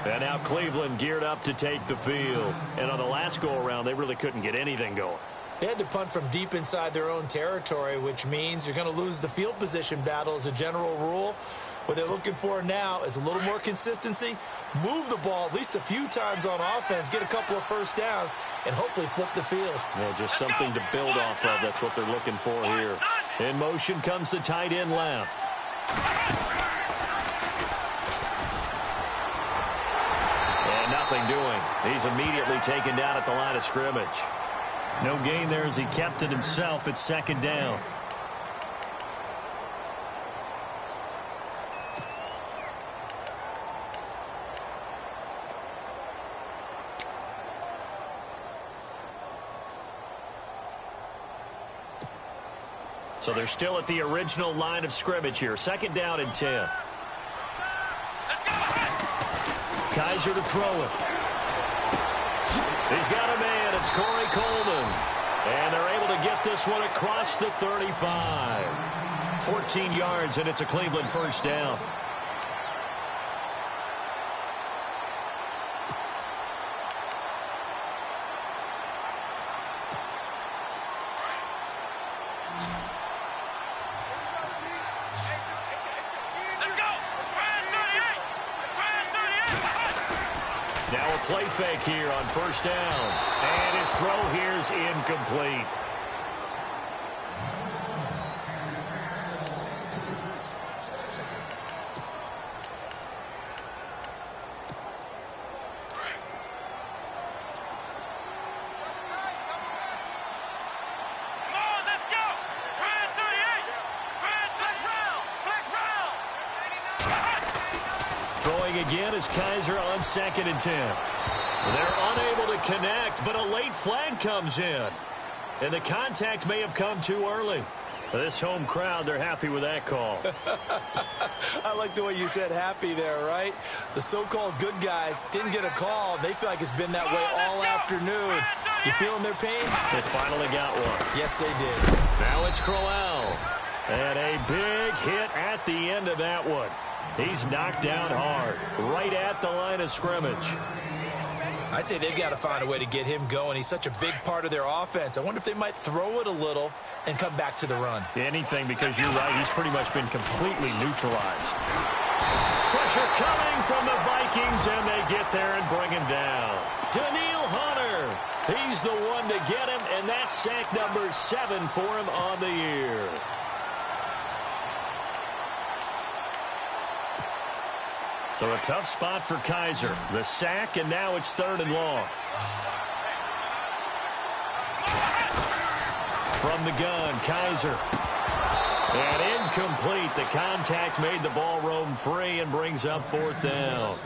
Speaker 3: And now Cleveland geared up to take the field. And on the last go-around, they really couldn't get anything going.
Speaker 4: They had to punt from deep inside their own territory, which means you're going to lose the field position battle as a general rule. What they're looking for now is a little more consistency, move the ball at least a few times on offense, get a couple of 1st downs, and hopefully flip the field.
Speaker 3: Well, just something to build off of. That's what they're looking for here. In motion comes the tight end left. And nothing doing. He's immediately taken down at the line of scrimmage. No gain there as he kept it himself at second down. So they're still at the original line of scrimmage here. Second down and 10. Kaiser to throw it. He's got a man. It's Corey Coleman. And they're able to get this one across the 35. 14 yards, and it's a Cleveland first down. Now a play fake here on first down. And his throw here is incomplete. Throwing again is Kaiser on second and 10. They're unable to connect, but a late flag comes in. And the contact may have come too early. This home crowd, they're happy with that call.
Speaker 4: I like the way you said happy there, right? The so-called good guys didn't get a call. They feel like it's been that way all afternoon. You feeling their pain?
Speaker 3: They finally got one.
Speaker 4: Yes, they did.
Speaker 3: Now it's Crowell. And a big hit at the end of that one. He's knocked down hard, right at the line of scrimmage.
Speaker 4: I'd say they've got to find a way to get him going. He's such a big part of their offense. I wonder if they might throw it a little and come back to the run.
Speaker 3: Anything, because you're right, he's pretty much been completely neutralized. Pressure coming from the Vikings, and they get there and bring him down. Daniil Hunter, he's the one to get him, and that's sack number 7 for him on the year. So a tough spot for Kaiser. The sack, and now it's 3rd and long. From the gun, Kaiser. And incomplete. The contact made the ball roam free and brings up 4th down.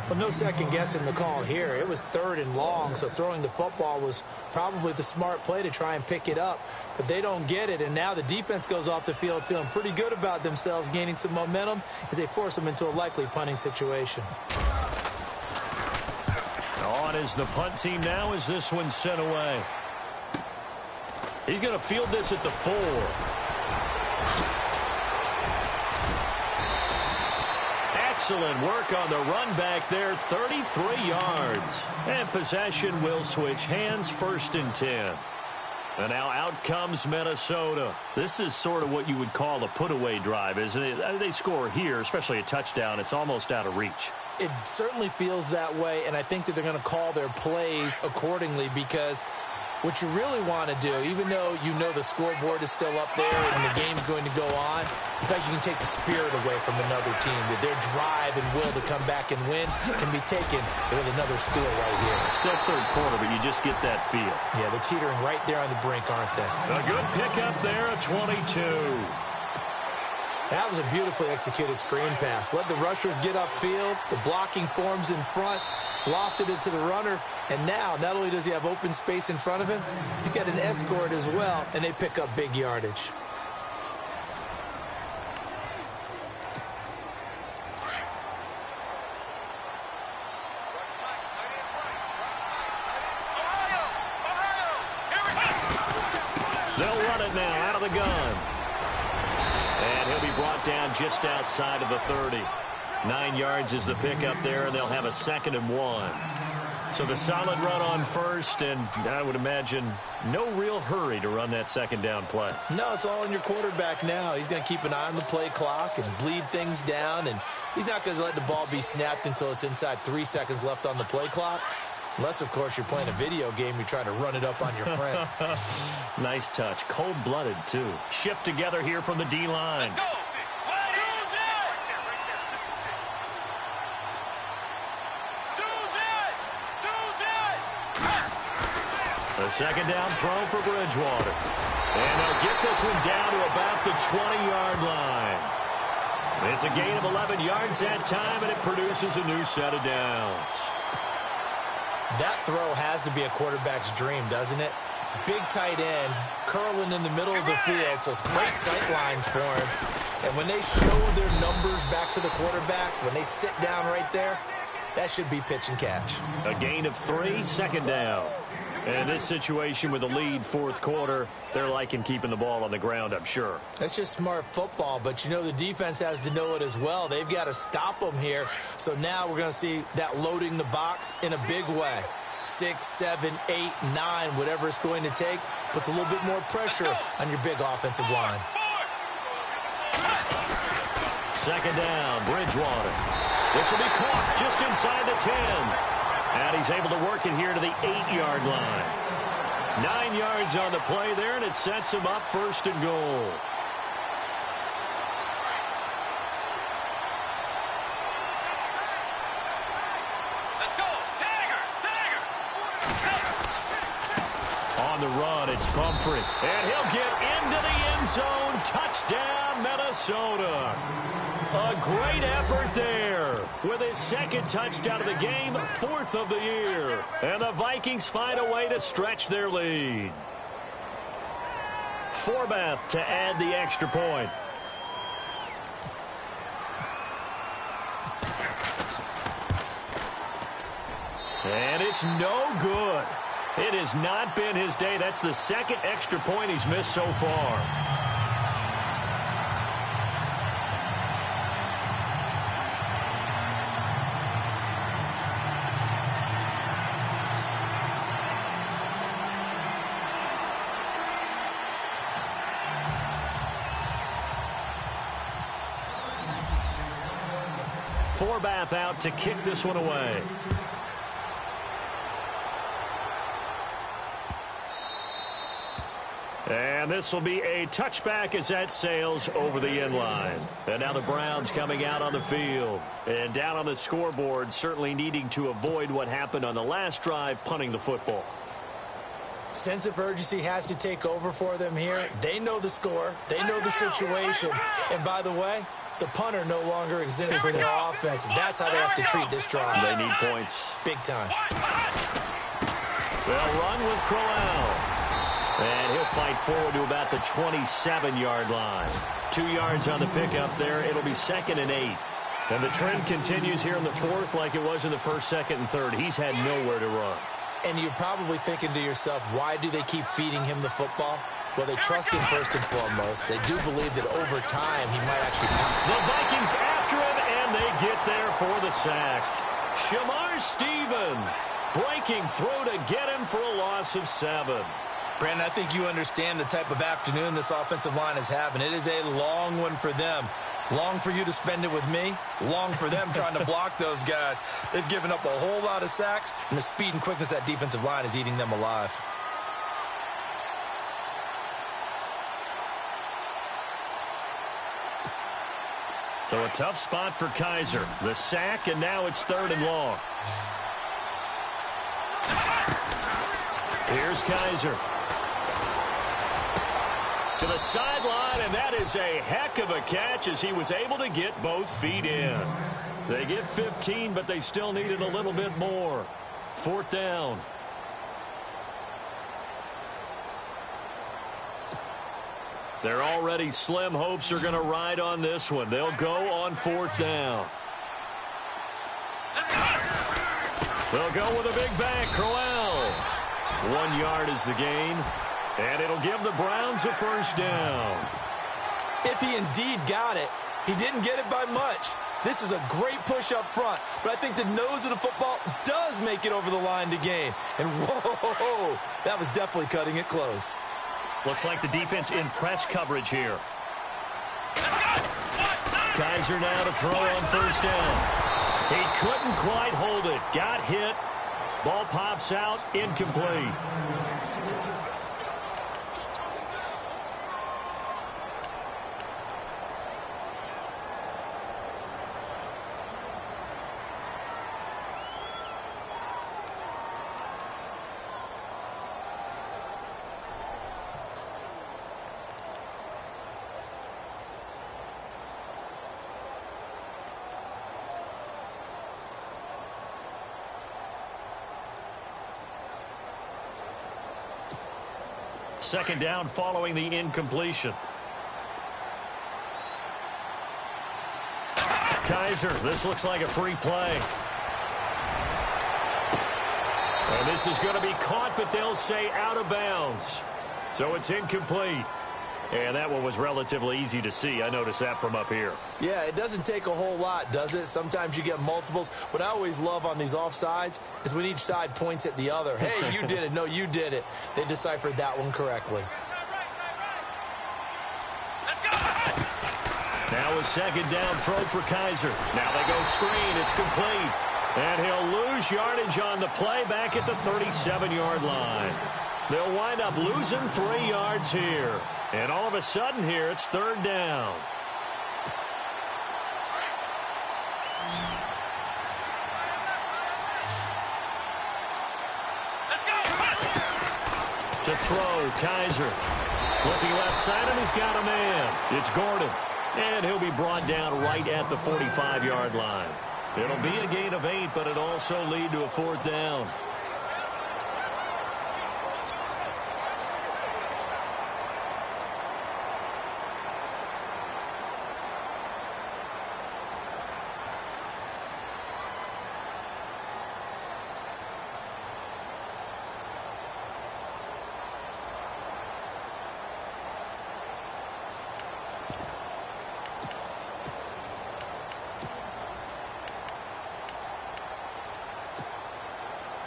Speaker 4: Well, no second guessing the call here. It was 3rd and long, so throwing the football was probably the smart play to try and pick it up. But they don't get it, and now the defense goes off the field feeling pretty good about themselves, gaining some momentum as they force them into a likely punting situation.
Speaker 3: On is the punt team now as this one's sent away. He's going to field this at the 4. Excellent work on the run back there, 33 yards. And possession will switch hands, 1st and 10. And now out comes Minnesota. This is sort of what you would call a put-away drive, isn't it? They score here, especially a touchdown. It's almost out of reach.
Speaker 4: It certainly feels that way, and I think that they're going to call their plays accordingly, because what you really want to do, even though you know the scoreboard is still up there and the game's going to go on, in fact, you can take the spirit away from another team. That their drive and will to come back and win can be taken with another score right here.
Speaker 3: Still 3rd quarter, but you just get that feel.
Speaker 4: Yeah, they're teetering right there on the brink, aren't they?
Speaker 3: A good pickup there, a 22.
Speaker 4: That was a beautifully executed screen pass. Let the rushers get upfield. The blocking forms in front. Lofted it to the runner. And now, not only does he have open space in front of him, he's got an escort as well, and they pick up big yardage.
Speaker 3: They'll run it now out of the gun. And he'll be brought down just outside of the 30. 9 yards is the pickup there, and they'll have a 2nd and 1. So the solid run on 1st, and I would imagine no real hurry to run that 2nd down play.
Speaker 4: No, it's all in your quarterback now. He's going to keep an eye on the play clock and bleed things down, and he's not going to let the ball be snapped until it's inside 3 seconds left on the play clock. Unless, of course, you're playing a video game, you're trying to run it up on your friend.
Speaker 3: Nice touch. Cold-blooded, too. Shift together here from the D-line. A second down throw for Bridgewater. And they'll get this one down to about the 20-yard line. It's a gain of 11 yards that time, and it produces a new set of downs.
Speaker 4: That throw has to be a quarterback's dream, doesn't it? Big tight end, curling in the middle of the field, so it's great sight lines for him. And when they show their numbers back to the quarterback, when they sit down right there, that should be pitch and catch.
Speaker 3: A gain of 3, second down. And this situation with the lead fourth quarter, they're liking keeping the ball on the ground, I'm sure.
Speaker 4: That's just smart football, but you know the defense has to know it as well. They've got to stop them here. So now we're going to see that loading the box in a big way. 6, 7, 8, 9, whatever it's going to take, puts a little bit more pressure on your big offensive line.
Speaker 3: Second down, Bridgewater. This will be caught just inside the 10. And he's able to work it here to the 8-yard line. 9 yards on the play there, and it sets him up first and goal.
Speaker 5: Let's go. Dagger.
Speaker 3: On the run, it's Pumphrey. And he'll get into the end zone. Touchdown, Minnesota. A great effort there with his second touchdown of the game, 4th of the year. And the Vikings find a way to stretch their lead. Forbath to add the extra point. And it's no good. It has not been his day. That's the second extra point he's missed so far. Forbath out to kick this one away. And this will be a touchback as that sails over the end line. And now the Browns coming out on the field. And down on the scoreboard, certainly needing to avoid what happened on the last drive, punting the football.
Speaker 4: Sense of urgency has to take over for them here. They know the score. They know the situation. And by the way, the punter no longer exists for their offense. That's how they have to treat this drive.
Speaker 3: They need points.
Speaker 4: Big time.
Speaker 3: They'll run with Crowell. And he'll fight forward to about the 27-yard line. 2 yards on the pickup there. It'll be 2nd and 8. And the trend continues here in the 4th like it was in the 1st, 2nd, and 3rd. He's had nowhere to run.
Speaker 4: And you're probably thinking to yourself, why do they keep feeding him the football? Well, they trust him first and foremost. They do believe that over time he might actually pop.
Speaker 3: The Vikings after him, and they get there for the sack. Shamar Stephen breaking through to get him for a loss of 7.
Speaker 4: Brandon, I think you understand the type of afternoon this offensive line is having. It is a long one for them. Long for you to spend it with me. Long for them trying to block those guys. They've given up a whole lot of sacks, and the speed and quickness of that defensive line is eating them alive.
Speaker 3: So a tough spot for Kaiser. The sack, and now it's 3rd and long. Here's Kaiser. To the sideline, and that is a heck of a catch as he was able to get both feet in. They get 15, but they still needed a little bit more. 4th down. Their already slim hopes are going to ride on this one. They'll go on 4th down. They'll go with a big bang. Crowell. 1 yard is the gain. And it'll give the Browns a first down.
Speaker 4: If he indeed got it, he didn't get it by much. This is a great push up front, but I think the nose of the football does make it over the line to gain. And whoa, that was definitely cutting it close.
Speaker 3: Looks like the defense in press coverage here. Kaiser now to throw on 1st down. He couldn't quite hold it. Got hit. Ball pops out. Incomplete. Second down following the incompletion. Kaiser, this looks like a free play. And this is going to be caught, but they'll say out of bounds. So it's incomplete. And that one was relatively easy to see. I noticed that from up here.
Speaker 4: Yeah, it doesn't take a whole lot, does it? Sometimes you get multiples. What I always love on these offsides is when each side points at the other. Hey, you did it. No, you did it. They deciphered that one correctly.
Speaker 3: Now a second down throw for Kaiser. Now they go screen. It's complete. And he'll lose yardage on the play back at the 37-yard line. They'll wind up losing 3 yards here. And all of a sudden here, it's third down. To throw, Kaiser. Looking left side, and he's got a man. It's Gordon. And he'll be brought down right at the 45-yard line. It'll be a gain of 8, but it'll also lead to a fourth down.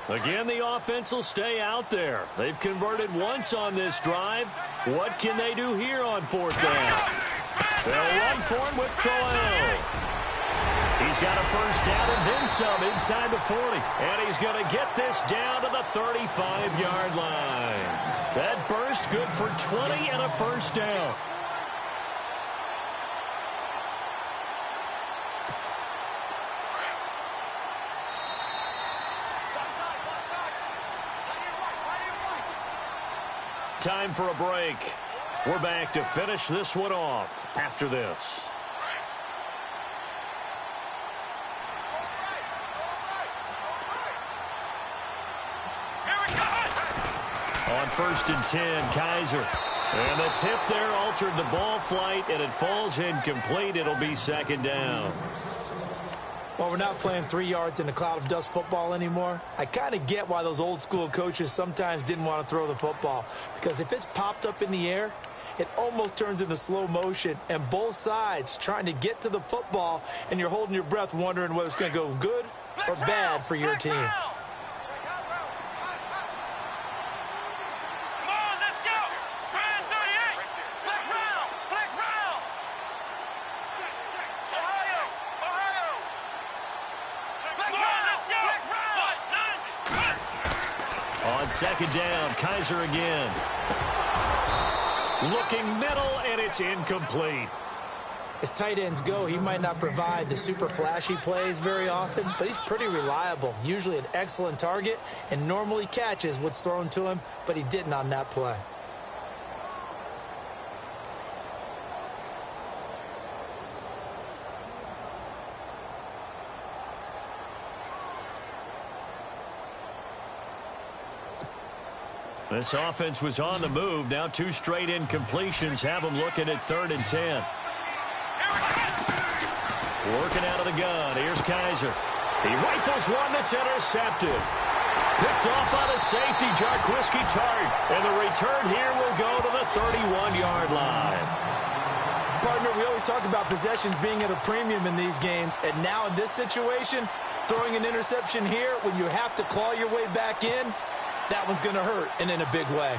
Speaker 3: Again, the offense will stay out there. They've converted once on this drive. What can they do here on fourth down? They'll run for him with Crowell. He's got a first down and then some inside the 40. And he's going to get this down to the 35-yard line. That burst good for 20 and a first down. Time for a break. We're back to finish this one off after this. On 1st and 10, Kaiser. And the tip there altered the ball flight, and it falls incomplete. It'll be second down.
Speaker 4: Well, we're not playing 3 yards in a cloud of dust football anymore. I kind of get why those old school coaches sometimes didn't want to throw the football. Because if it's popped up in the air, it almost turns into slow motion. And both sides trying to get to the football, and you're holding your breath wondering whether it's going to go good or bad for your team.
Speaker 3: Second down, Kaiser again. Looking middle, and it's incomplete.
Speaker 4: As tight ends go, he might not provide the super flashy plays very often, but he's pretty reliable. Usually an excellent target, and normally catches what's thrown to him, but he didn't on that play.
Speaker 3: This offense was on the move. Now 2 straight incompletions have them looking at 3rd and 10. Working out of the gun. Here's Kaiser. He rifles one that's intercepted. Picked off by the safety, Jarquiski Tart. And the return here will go to the 31-yard line.
Speaker 4: Partner, we always talk about possessions being at a premium in these games. And now in this situation, throwing an interception here when you have to claw your way back in, that one's going to hurt, and in a big way.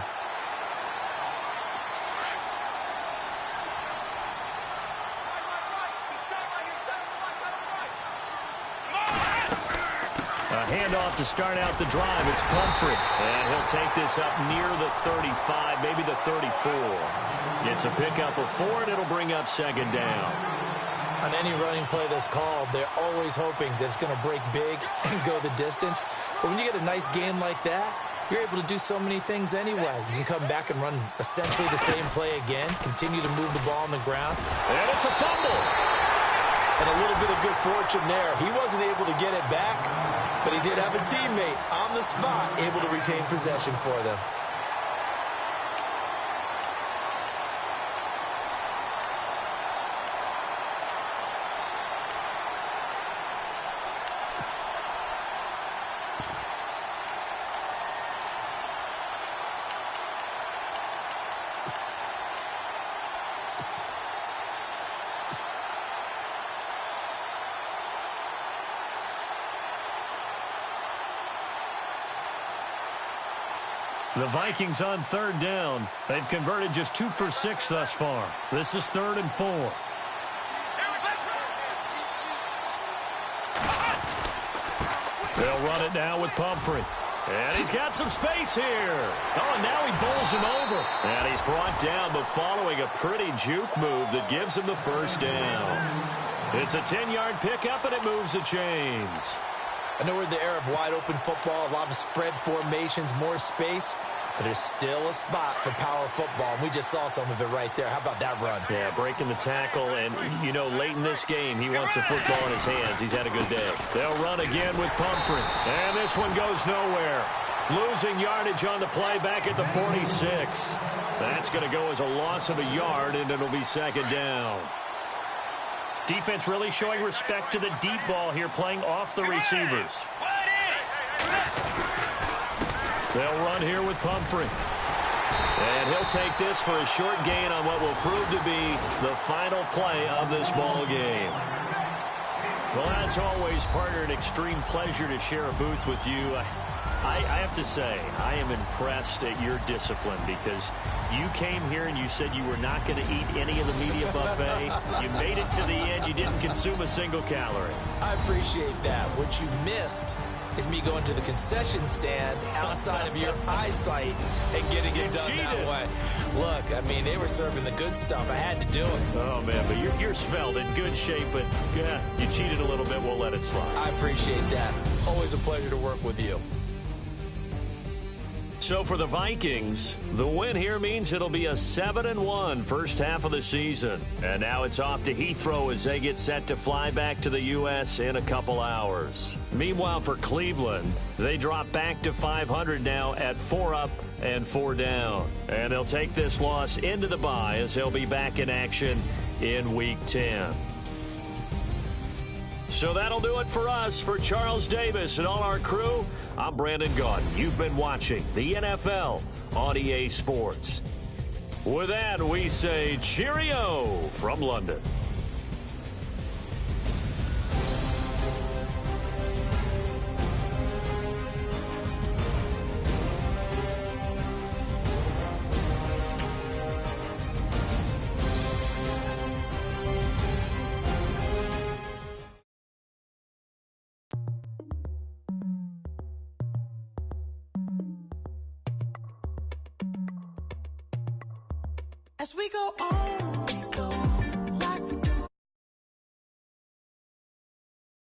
Speaker 3: A handoff to start out the drive. It's Pumphrey. And he'll take this up near the 35, maybe the 34. Gets a pickup of 4, and it'll bring up second down.
Speaker 4: On any running play that's called, they're always hoping that it's going to break big and go the distance. But when you get a nice game like that, you're able to do so many things anyway. You can come back and run essentially the same play again, continue to move the ball on the ground.
Speaker 3: And it's a fumble.
Speaker 4: And a little bit of good fortune there. He wasn't able to get it back, but he did have a teammate on the spot able to retain possession for them.
Speaker 3: The Vikings on third down. They've converted just 2 for 6 thus far. This is 3rd and 4. They'll run it now with Pumphrey. And he's got some space here. Oh, and now he bowls him over. And he's brought down, but following a pretty juke move that gives him the first down. It's a 10-yard pickup, and it moves the chains.
Speaker 4: I know we're in the era of wide-open football, a lot of spread formations, more space, but there's still a spot for power football, and we just saw some of it right there. How about that run?
Speaker 3: Yeah, breaking the tackle, and, you know, late in this game, he wants the football in his hands. He's had a good day. They'll run again with Pumphrey, and this one goes nowhere. Losing yardage on the play back at the 46. That's going to go as a loss of a yard, and it'll be 2nd down. Defense really showing respect to the deep ball here, playing off the receivers. They'll run here with Pumphrey. And he'll take this for a short gain on what will prove to be the final play of this ball game. Well, as always, partner, an extreme pleasure to share a booth with you. I have to say, I am impressed at your discipline because you came here and you said you were not going to eat any of the media buffet. You made it to the end. You didn't consume a single calorie.
Speaker 4: I appreciate that. What you missed is me going to the concession stand outside of your eyesight and getting it done that way. Look, I mean, they were serving the good stuff. I had to do it.
Speaker 3: Oh, man, but you're svelte, in good shape, but yeah, you cheated a little bit. We'll let it slide.
Speaker 4: I appreciate that. Always a pleasure to work with you.
Speaker 3: So for the Vikings, the win here means it'll be a 7-1 first half of the season. And now it's off to Heathrow as they get set to fly back to the U.S. in a couple hours. Meanwhile, for Cleveland, they drop back to 500 now at 4 up and 4 down. And they'll take this loss into the bye as they'll be back in action in Week 10. So that'll do it for us. For Charles Davis and all our crew, I'm Brandon Gaudin. You've been watching the NFL on EA Sports. With that, we say cheerio from London.
Speaker 6: As we go on